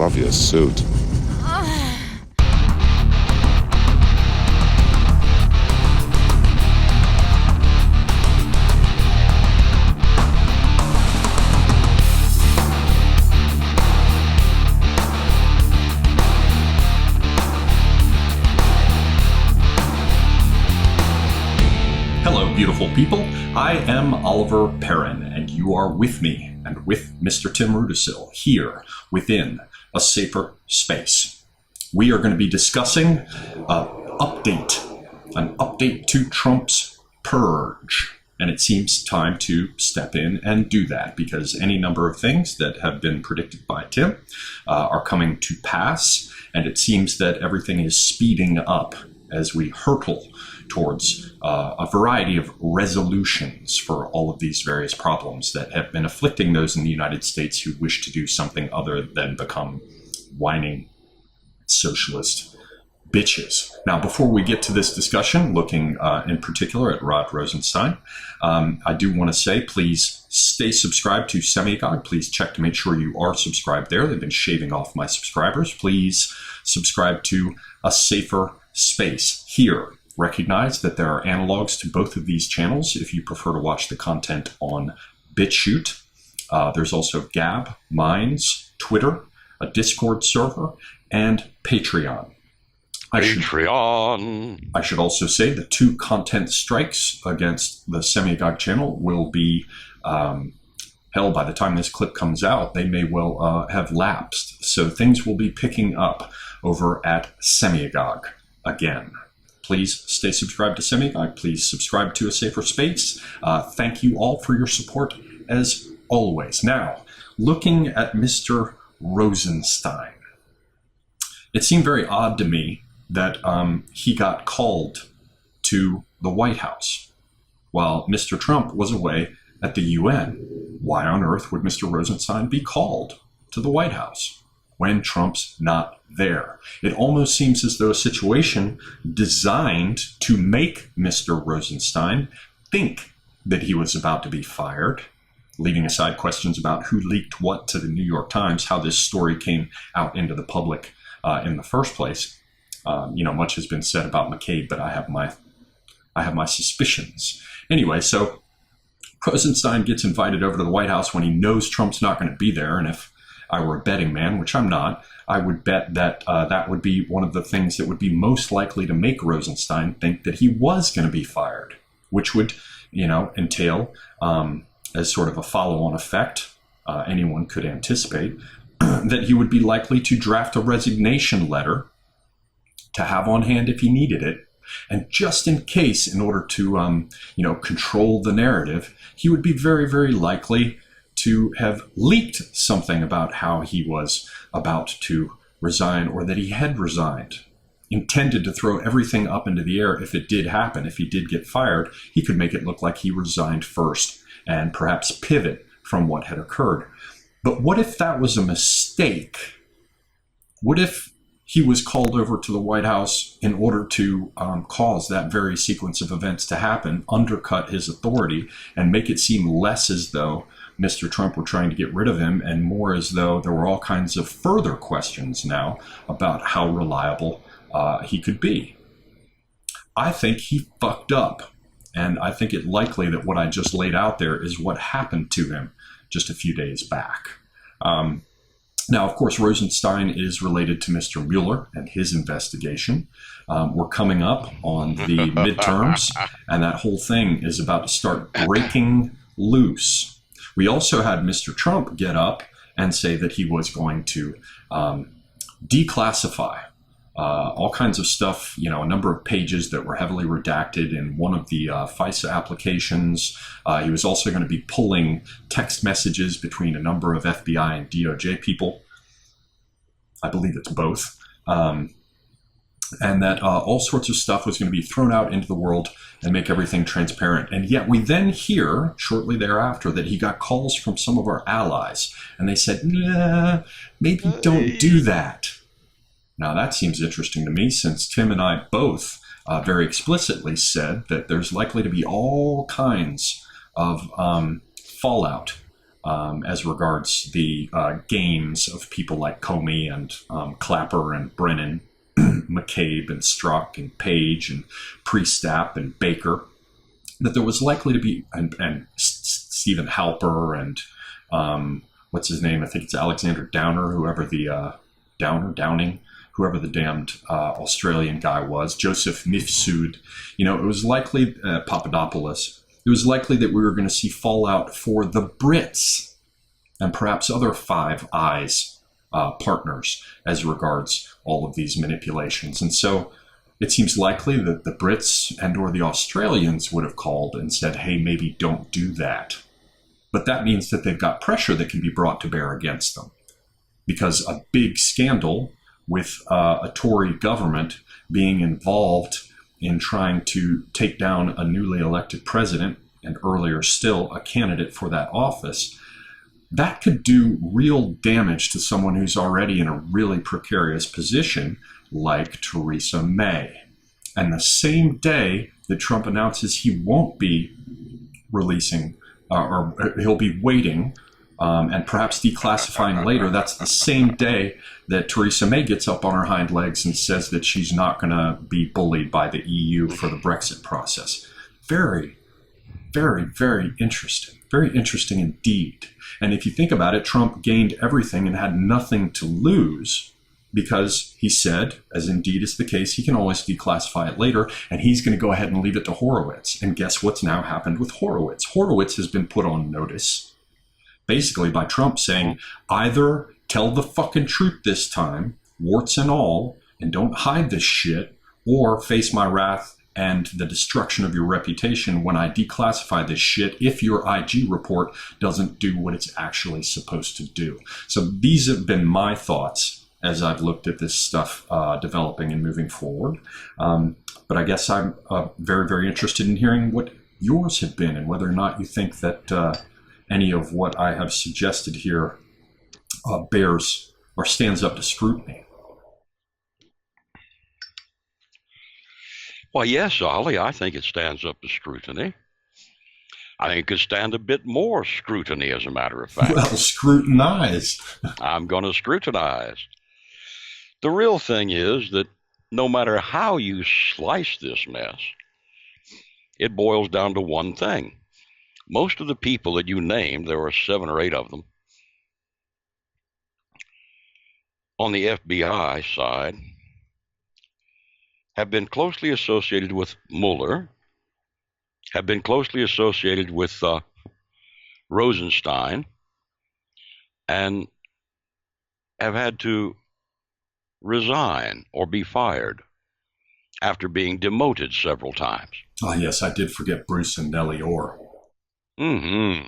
off your suit. Hello, beautiful people. I am Oliver Perrin, and you are with me and with Mr. Tim Rudisill here within a safer space. We are going to be discussing an update to Trump's PURGE. And it seems time to step in and do that because any number of things that have been predicted by Tim are coming to pass. And it seems that everything is speeding up as we hurtle towards a variety of resolutions for all of these various problems that have been afflicting those in the United States who wish to do something other than become whining socialist bitches. Now, before we get to this discussion, looking in particular at Rod Rosenstein, I do want to say, please stay subscribed to Semiogogue. Please check to make sure you are subscribed there. They've been shaving off my subscribers. Please subscribe to A Safer Space here. Recognize that there are analogs to both of these channels if you prefer to watch the content on BitChute. There's also Gab, Minds, Twitter, a Discord server, and Patreon. I should also say the 2 content strikes against the Semiogogue channel will be held by the time this clip comes out. They may well have lapsed. So things will be picking up over at Semiogogue again. Please stay subscribed to Semiogogue. Please subscribe to A Safer Space. Thank you all for your support as always. Now, looking at Mr. Rosenstein, it seemed very odd to me that he got called to the White House while Mr. Trump was away at the UN. Why on earth would Mr. Rosenstein be called to the White House when Trump's not there? It almost seems as though a situation designed to make Mr. Rosenstein think that he was about to be fired, leaving aside questions about who leaked what to the New York Times, how this story came out into the public in the first place. Much has been said about McCabe, but I have my suspicions. Anyway, so Rosenstein gets invited over to the White House when he knows Trump's not going to be there, and if I were a betting man, which I'm not, I would bet that that would be one of the things that would be most likely to make Rosenstein think that he was going to be fired, which would, entail, as sort of a follow-on effect, anyone could anticipate, that he would be likely to draft a resignation letter to have on hand if he needed it. And just in case, in order to, control the narrative, he would be very, very likely to have leaked something about how he was about to resign or that he had resigned, intended to throw everything up into the air if it did happen. If he did get fired, he could make it look like he resigned first and perhaps pivot from what had occurred. But what if that was a mistake? What if he was called over to the White House in order to cause that very sequence of events to happen, undercut his authority, and make it seem less as though Mr. Trump were trying to get rid of him and more as though there were all kinds of further questions now about how reliable he could be? I think he fucked up. And I think it likely that what I just laid out there is what happened to him just a few days back. Now, of course, Rosenstein is related to Mr. Mueller and his investigation. We're coming up on the midterms, and that whole thing is about to start breaking loose. We also had Mr. Trump get up and say that he was going to declassify all kinds of stuff, a number of pages that were heavily redacted in one of the FISA applications. He was also going to be pulling text messages between a number of FBI and DOJ people. I believe it's both. And that all sorts of stuff was going to be thrown out into the world and make everything transparent. And yet we then hear shortly thereafter that he got calls from some of our allies, and they said, nah, maybe don't do that. Now that seems interesting to me, since Tim and I both very explicitly said that there's likely to be all kinds of fallout as regards the gains of people like Comey and Clapper and Brennan, McCabe and Strzok and Page and Priestap and Baker, that there was likely to be, and Stephen Halper and what's his name? I think it's Alexander Downer, whoever the Downing, whoever the damned Australian guy was, Joseph Mifsud. It was likely, Papadopoulos, it was likely that we were going to see fallout for the Brits and perhaps other Five Eyes partners as regards all of these manipulations. And so it seems likely that the Brits and or the Australians would have called and said, hey, maybe don't do that. But that means that they've got pressure that can be brought to bear against them. Because a big scandal with a Tory government being involved in trying to take down a newly elected president, and earlier still a candidate for that office, that could do real damage to someone who's already in a really precarious position, like Theresa May. And the same day that Trump announces he won't be releasing, or he'll be waiting and perhaps declassifying later, that's the same day that Theresa May gets up on her hind legs and says that she's not going to be bullied by the EU for the Brexit process. Very, very, very interesting. Very interesting indeed. And if you think about it, Trump gained everything and had nothing to lose because he said, as indeed is the case, he can always declassify it later, and he's going to go ahead and leave it to Horowitz. And guess what's now happened with Horowitz? Horowitz has been put on notice, basically by Trump saying, either tell the fucking truth this time, warts and all, and don't hide this shit, or face my wrath and the destruction of your reputation when I declassify this shit if your IG report doesn't do what it's actually supposed to do. So these have been my thoughts as I've looked at this stuff developing and moving forward. But I guess I'm very, very interested in hearing what yours have been and whether or not you think that any of what I have suggested here bears or stands up to scrutiny. Well, yes, Ollie, I think it stands up to scrutiny. I think it could stand a bit more scrutiny, as a matter of fact. Well, scrutinize. I'm going to scrutinize. The real thing is that no matter how you slice this mess, it boils down to one thing. Most of the people that you named, there were 7 or 8 of them, on the FBI side, have been closely associated with Mueller, have been closely associated with Rosenstein, and have had to resign or be fired after being demoted several times. Oh, yes, I did forget Bruce and Nellie Orr. Mm-hmm.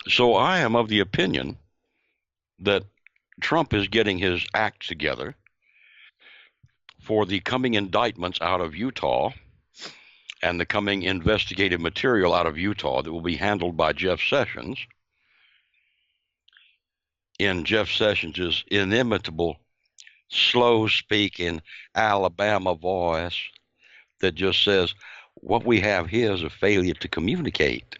So I am of the opinion that Trump is getting his act together for the coming indictments out of Utah and the coming investigative material out of Utah that will be handled by Jeff Sessions in Jeff Sessions' inimitable, slow-speaking Alabama voice that just says, what we have here is a failure to communicate.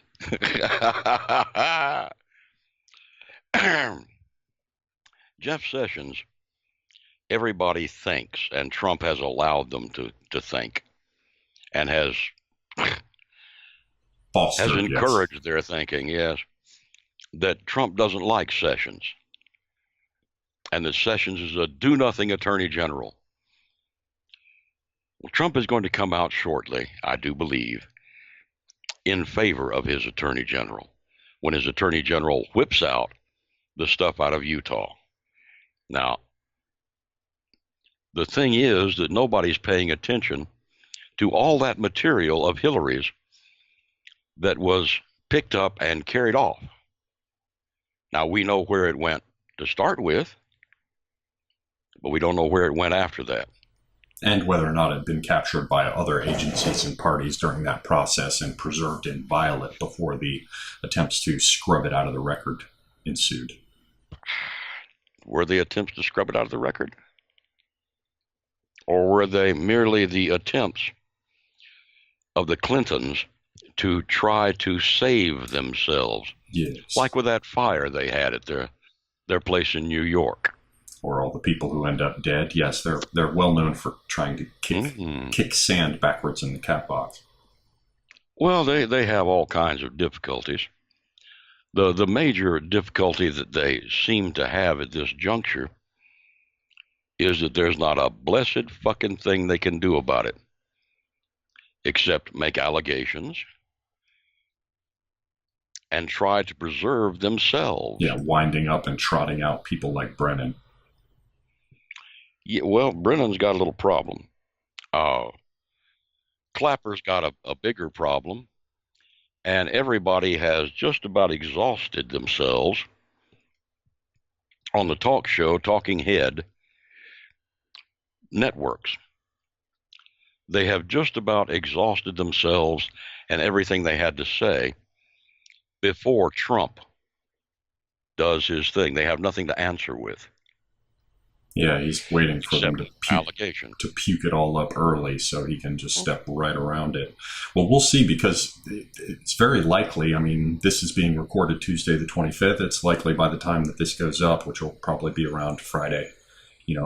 Jeff Sessions, everybody thinks, and Trump has allowed them to think, and has encouraged their thinking, yes, that Trump doesn't like Sessions, and that Sessions is a do-nothing attorney general. Well, Trump is going to come out shortly, I do believe, in favor of his attorney general, when his attorney general whips out the stuff out of Utah. Now, the thing is that nobody's paying attention to all that material of Hillary's that was picked up and carried off. Now, we know where it went to start with, but we don't know where it went after that. And whether or not it had been captured by other agencies and parties during that process and preserved inviolate before the attempts to scrub it out of the record ensued. Were they attempts to scrub it out of the record? Or were they merely the attempts of the Clintons to try to save themselves, Yes. like with that fire they had at their place in New York. Or all the people who end up dead. Yes, they're well known for trying to kick sand backwards in the cat box. Well, they have all kinds of difficulties. The major difficulty that they seem to have at this juncture is that there's not a blessed fucking thing they can do about it, except make allegations and try to preserve themselves. Yeah, winding up and trotting out people like Brennan. Yeah, well, Brennan's got a little problem. Clapper's got a bigger problem, and everybody has just about exhausted themselves on the talk show, talking head networks. They have just about exhausted themselves and everything they had to say before Trump does his thing. They have nothing to answer with. Yeah, he's waiting for them to puke it all up early so he can just step right around it. Well, we'll see, because it's very likely, I mean, this is being recorded Tuesday the 25th. It's likely by the time that this goes up, which will probably be around Friday,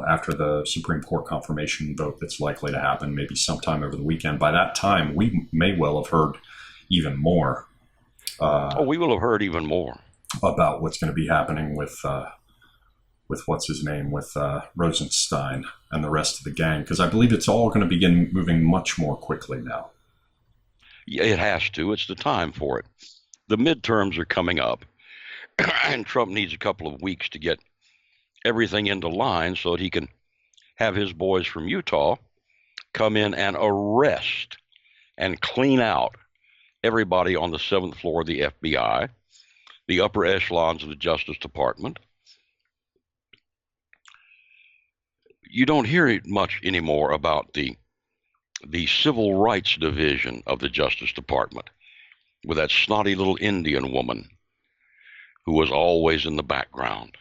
after the Supreme Court confirmation vote that's likely to happen, maybe sometime over the weekend. By that time, we may well have heard even more. We will have heard even more about what's going to be happening with what's his name, with Rosenstein and the rest of the gang, because I believe it's all going to begin moving much more quickly now. Yeah, it has to. It's the time for it. The midterms are coming up, and Trump needs a couple of weeks to get everything into line so that he can have his boys from Utah come in and arrest and clean out everybody on the 7th floor of the FBI, the upper echelons of the Justice Department. You don't hear much anymore about the Civil Rights Division of the Justice Department, with that snotty little Indian woman who was always in the background.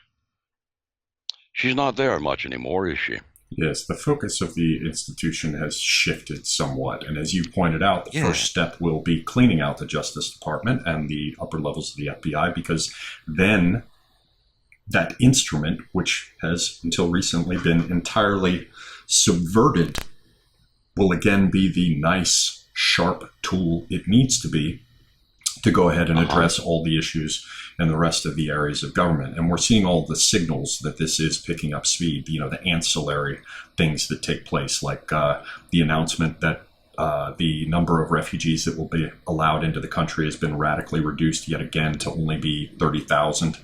She's not there much anymore, is she? Yes, the focus of the institution has shifted somewhat. And as you pointed out, the first step will be cleaning out the Justice Department and the upper levels of the FBI, because then that instrument, which has until recently been entirely subverted, will again be the nice, sharp tool it needs to be to go ahead and address all the issues in the rest of the areas of government. And we're seeing all the signals that this is picking up speed, the ancillary things that take place, like the announcement that the number of refugees that will be allowed into the country has been radically reduced yet again to only be 30,000.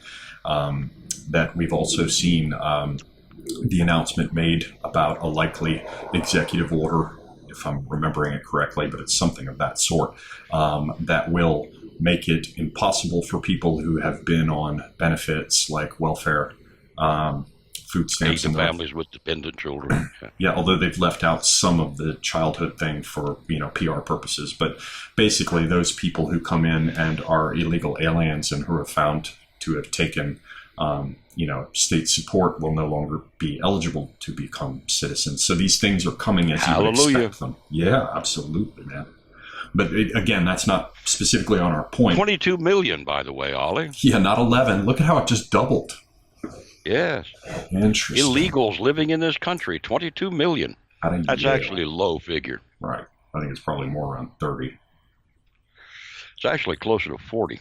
That we've also seen the announcement made about a likely executive order, if I'm remembering it correctly, but it's something of that sort, that will make it impossible for people who have been on benefits like welfare, food stamps, and families with dependent children. Yeah, although they've left out some of the childhood thing for PR purposes, but basically those people who come in and are illegal aliens and who are found to have taken state support will no longer be eligible to become citizens. So these things are coming as you would expect them. Yeah, absolutely, man. But again, that's not specifically on our point. 22 million, by the way, Ollie. Yeah, not 11. Look at how it just doubled. Yes. Interesting. Illegals living in this country, 22 million. That's actually a low figure. Right. I think it's probably more around 30. It's actually closer to 40.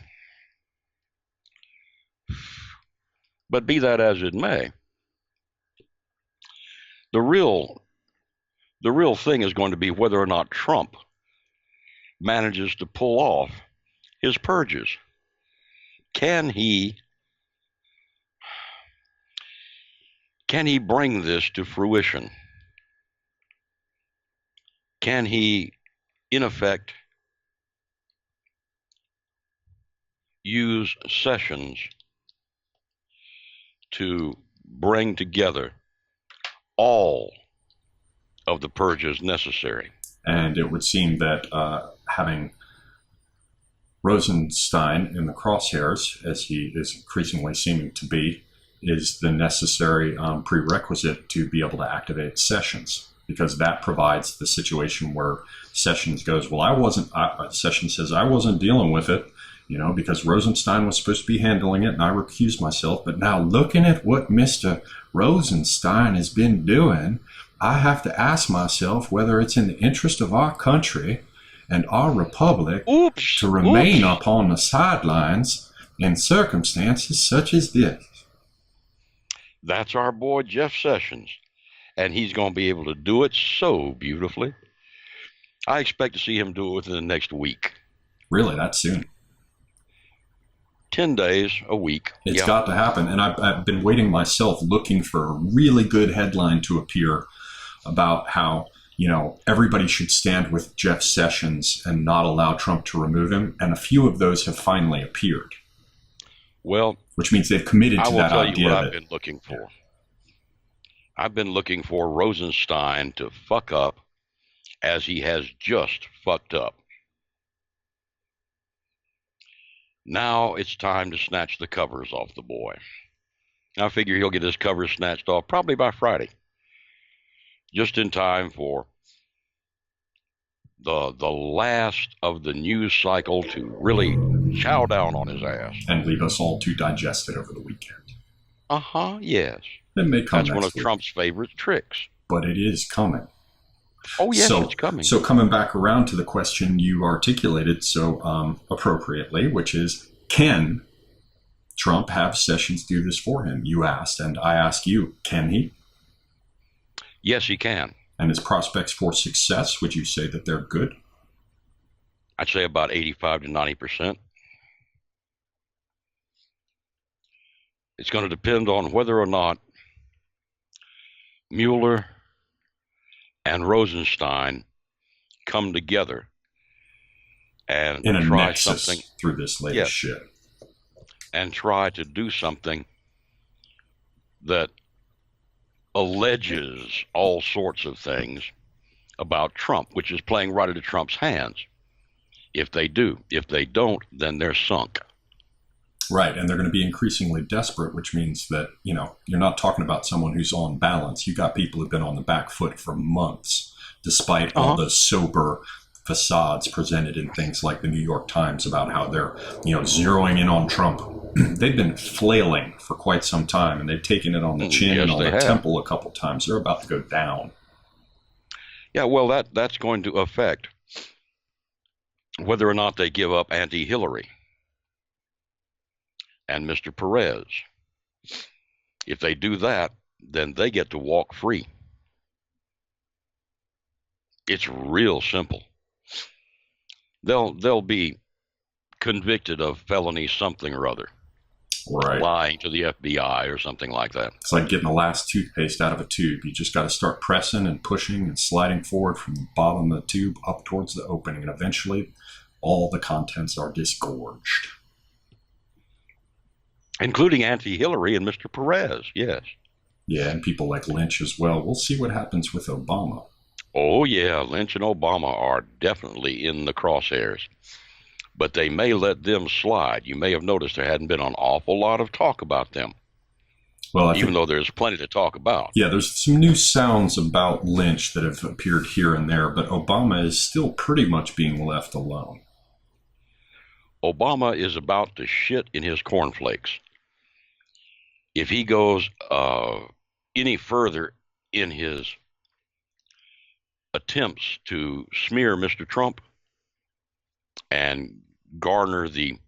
But be that as it may, the real thing is going to be whether or not Trump manages to pull off his purges. Can he bring this to fruition? Can he, in effect, use sessions to bring together all of the purges necessary? And it would seem that having Rosenstein in the crosshairs, as he is increasingly seeming to be, is the necessary prerequisite to be able to activate sessions. because that provides the situation where Sessions goes, well, Sessions says, I wasn't dealing with it, because Rosenstein was supposed to be handling it and I recused myself. But now looking at what Mr. Rosenstein has been doing, I have to ask myself whether it's in the interest of our country and our republic to remain upon the sidelines in circumstances such as this. That's our boy Jeff Sessions, and he's going to be able to do it so beautifully. I expect to see him do it within the next week. Really, that soon? 10 days, a week. It's got to happen, and I've been waiting myself, looking for a really good headline to appear about how everybody should stand with Jeff Sessions and not allow Trump to remove him, and a few of those have finally appeared. Well, which means they've committed to that idea. I will tell you what I've been looking for. I've been looking for Rosenstein to fuck up as he has just fucked up. Now it's time to snatch the covers off the boy. I figure he'll get his covers snatched off probably by Friday, just in time for the last of the news cycle to really chow down on his ass. And leave us all to digest it over the weekend. Yes. It may come That's one of week. Trump's favorite tricks. But it is coming. Oh, yes, it's coming. So coming back around to the question you articulated so appropriately, which is, can Trump have Sessions do this for him? You asked, and I ask you, can he? Yes, he can. And his prospects for success, would you say that they're good? I'd say about 85 to 90%. It's going to depend on whether or not Mueller and Rosenstein come together and in a try nexus something through this latest shit, and try to do something that alleges all sorts of things about Trump, which is playing right into Trump's hands. If they do, if they don't, then they're sunk. Right, and they're going to be increasingly desperate, which means that, you're not talking about someone who's on balance. You got people who've been on the back foot for months, despite all the sober facades presented in things like the New York Times about how they're, zeroing in on Trump. They've been flailing for quite some time, and they've taken it on the chin and on the temple a couple times. They're about to go down. Yeah, well, that's going to affect whether or not they give up anti-Hillary and Mr. Perez. If they do that, then they get to walk free. It's real simple. They'll be convicted of felony something or other. Right. Lying to the FBI or something like that. It's like getting the last toothpaste out of a tube. You just got to start pressing and pushing and sliding forward from the bottom of the tube up towards the opening, and eventually all the contents are disgorged. Including anti-Hillary and Mr. Perez, yes. Yeah, and people like Lynch as well. We'll see what happens with Obama. Oh, yeah, Lynch and Obama are definitely in the crosshairs. But they may let them slide. You may have noticed there hadn't been an awful lot of talk about them. Well, even though there's plenty to talk about. Yeah, there's some new sounds about Lynch that have appeared here and there, but Obama is still pretty much being left alone. Obama is about to shit in his cornflakes. If he goes any further in his attempts to smear Mr. Trump and garner the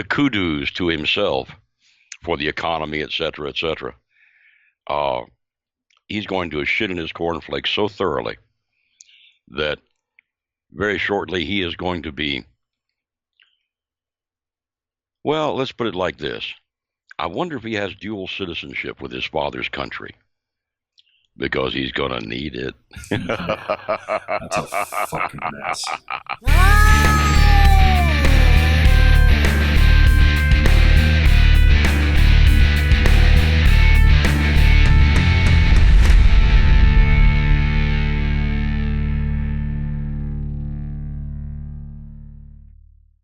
kudos to himself for the economy, etc., etc., he's going to shit in his cornflakes so thoroughly that very shortly he is going to be, well, let's put it like this. I wonder if he has dual citizenship with his father's country, because he's going to need it. That's a fucking mess.